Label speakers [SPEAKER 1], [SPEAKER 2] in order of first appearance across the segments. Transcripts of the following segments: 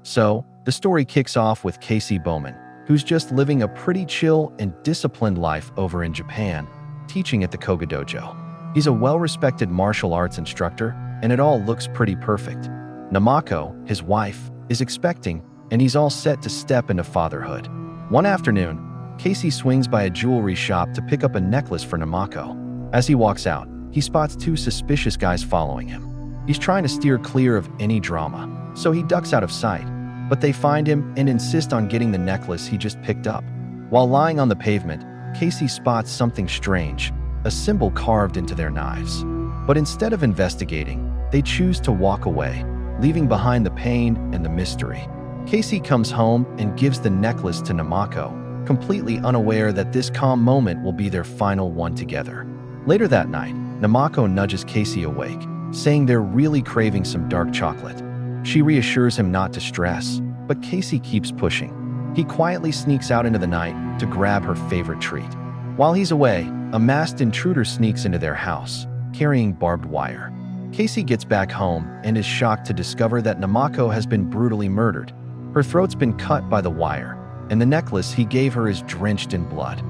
[SPEAKER 1] So, the story kicks off with Casey Bowman, who's just living a pretty chill and disciplined life over in Japan, teaching at the Koga Dojo. He's a well-respected martial arts instructor, and it all looks pretty perfect. Namako, his wife, is expecting, and he's all set to step into fatherhood. One afternoon, Casey swings by a jewelry shop to pick up a necklace for Namako. As he walks out, he spots two suspicious guys following him. He's trying to steer clear of any drama, so he ducks out of sight. But they find him and insist on getting the necklace he just picked up. While lying on the pavement, Casey spots something strange, a symbol carved into their knives. But instead of investigating, they choose to walk away, leaving behind the pain and the mystery. Casey comes home and gives the necklace to Namako, completely unaware that this calm moment will be their final one together. Later that night, Namako nudges Casey awake, saying they're really craving some dark chocolate. She reassures him not to stress, but Casey keeps pushing. He quietly sneaks out into the night to grab her favorite treat. While he's away, a masked intruder sneaks into their house, carrying barbed wire. Casey gets back home and is shocked to discover that Namako has been brutally murdered. Her throat's been cut by the wire, and the necklace he gave her is drenched in blood.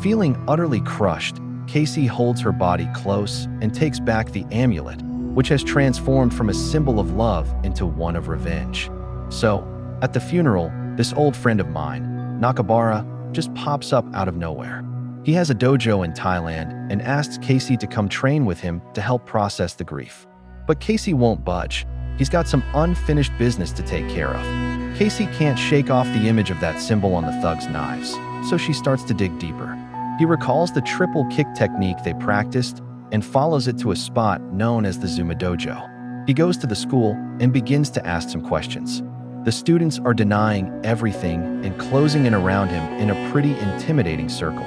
[SPEAKER 1] Feeling utterly crushed, Casey holds her body close and takes back the amulet, which has transformed from a symbol of love into one of revenge. So, at the funeral, this old friend of mine, Nakabara, just pops up out of nowhere. He has a dojo in Thailand and asks Casey to come train with him to help process the grief. But Casey won't budge. He's got some unfinished business to take care of. Casey can't shake off the image of that symbol on the thug's knives, so she starts to dig deeper. He recalls the triple kick technique they practiced and follows it to a spot known as the Zuma Dojo. He goes to the school and begins to ask some questions. The students are denying everything and closing in around him in a pretty intimidating circle.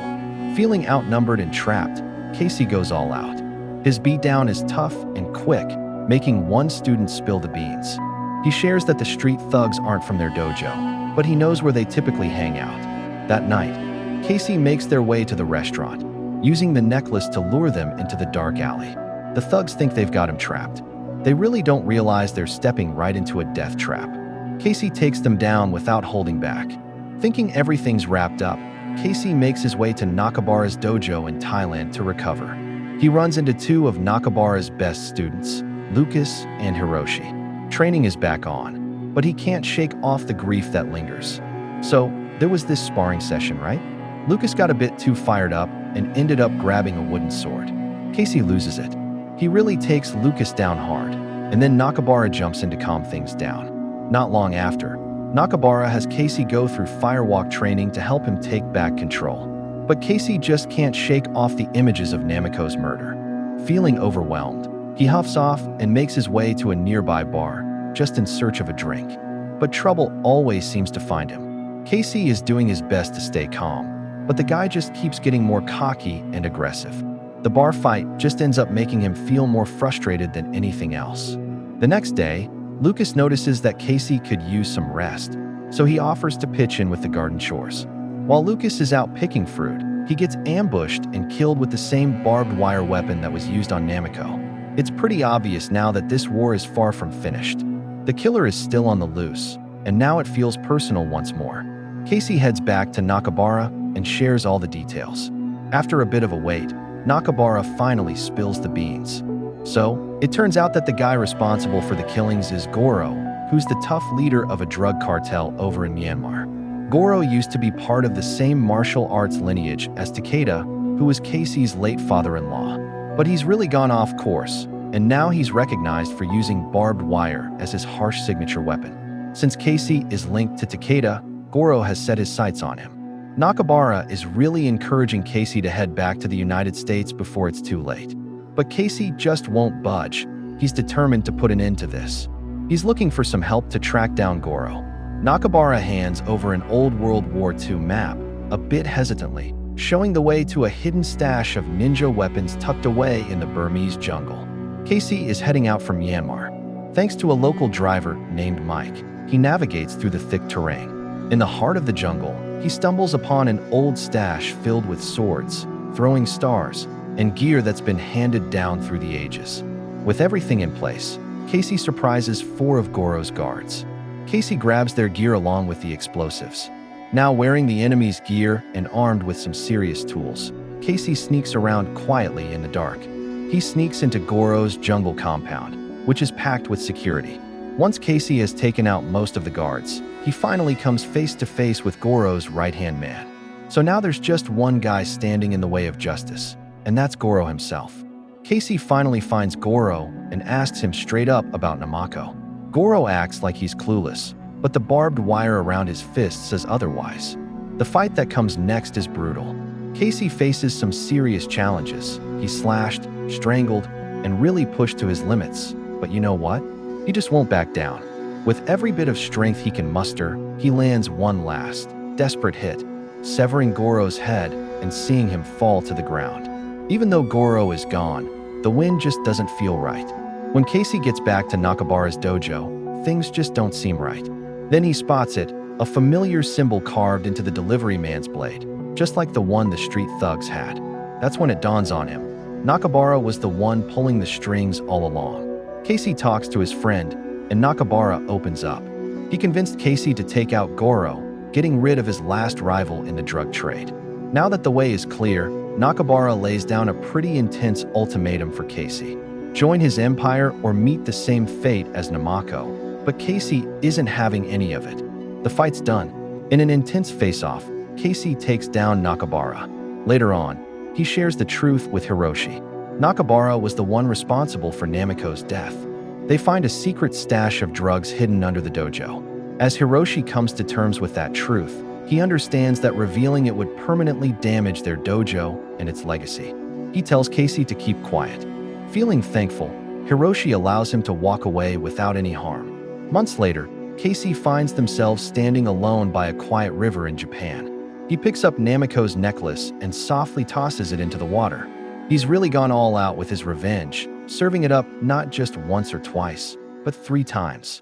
[SPEAKER 1] Feeling outnumbered and trapped, Casey goes all out. His beatdown is tough and quick, making one student spill the beans. He shares that the street thugs aren't from their dojo, but he knows where they typically hang out. That night, Casey makes their way to the restaurant, using the necklace to lure them into the dark alley. The thugs think they've got him trapped. They really don't realize they're stepping right into a death trap. Casey takes them down without holding back. Thinking everything's wrapped up, Casey makes his way to Nakabara's dojo in Thailand to recover. He runs into two of Nakabara's best students, Lucas and Hiroshi. Training is back on, but he can't shake off the grief that lingers. So, there was this sparring session, right? Lucas got a bit too fired up and ended up grabbing a wooden sword. Casey loses it. He really takes Lucas down hard, and then Nakabara jumps in to calm things down. Not long after, Nakabara has Casey go through firewalk training to help him take back control. But Casey just can't shake off the images of Namako's murder. Feeling overwhelmed, he huffs off and makes his way to a nearby bar, just in search of a drink. But trouble always seems to find him. Casey is doing his best to stay calm, but the guy just keeps getting more cocky and aggressive. The bar fight just ends up making him feel more frustrated than anything else. The next day, Lucas notices that Casey could use some rest, so he offers to pitch in with the garden chores. While Lucas is out picking fruit, he gets ambushed and killed with the same barbed wire weapon that was used on Namako. It's pretty obvious now that this war is far from finished. The killer is still on the loose, and now it feels personal once more. Casey heads back to Nakabara and shares all the details. After a bit of a wait, Nakabara finally spills the beans. So, it turns out that the guy responsible for the killings is Goro, who's the tough leader of a drug cartel over in Myanmar. Goro used to be part of the same martial arts lineage as Takeda, who was Casey's late father-in-law. But he's really gone off course, and now he's recognized for using barbed wire as his harsh signature weapon. Since Casey is linked to Takeda, Goro has set his sights on him. Nakabara is really encouraging Casey to head back to the United States before it's too late. But Casey just won't budge. He's determined to put an end to this. He's looking for some help to track down Goro. Nakabara hands over an old World War II map, a bit hesitantly, showing the way to a hidden stash of ninja weapons tucked away in the Burmese jungle. Casey is heading out from Myanmar. Thanks to a local driver named Mike, he navigates through the thick terrain. In the heart of the jungle, he stumbles upon an old stash filled with swords, throwing stars, and gear that's been handed down through the ages. With everything in place, Casey surprises 4 of Goro's guards. Casey grabs their gear along with the explosives. Now wearing the enemy's gear and armed with some serious tools, Casey sneaks around quietly in the dark. He sneaks into Goro's jungle compound, which is packed with security. Once Casey has taken out most of the guards, he finally comes face to face with Goro's right-hand man. So now there's just one guy standing in the way of justice, and that's Goro himself. Casey finally finds Goro and asks him straight up about Namako. Goro acts like he's clueless, but the barbed wire around his fist says otherwise. The fight that comes next is brutal. Casey faces some serious challenges. He's slashed, strangled, and really pushed to his limits. But you know what? He just won't back down. With every bit of strength he can muster, he lands one last, desperate hit, severing Goro's head and seeing him fall to the ground. Even though Goro is gone, the wind just doesn't feel right. When Casey gets back to Nakabara's dojo, things just don't seem right. Then he spots it, a familiar symbol carved into the delivery man's blade, just like the one the street thugs had. That's when it dawns on him. Nakabara was the one pulling the strings all along. Casey talks to his friend, and Nakabara opens up. He convinced Casey to take out Goro, getting rid of his last rival in the drug trade. Now that the way is clear, Nakabara lays down a pretty intense ultimatum for Casey. Join his empire or meet the same fate as Namako. But Casey isn't having any of it. The fight's done. In an intense face-off, Casey takes down Nakabara. Later on, he shares the truth with Hiroshi. Nakabara was the one responsible for Namako's death. They find a secret stash of drugs hidden under the dojo. As Hiroshi comes to terms with that truth, he understands that revealing it would permanently damage their dojo and its legacy. He tells Casey to keep quiet. Feeling thankful, Hiroshi allows him to walk away without any harm. Months later, Casey finds themselves standing alone by a quiet river in Japan. He picks up Namako's necklace and softly tosses it into the water. He's really gone all out with his revenge, serving it up not just once or twice, but 3 times.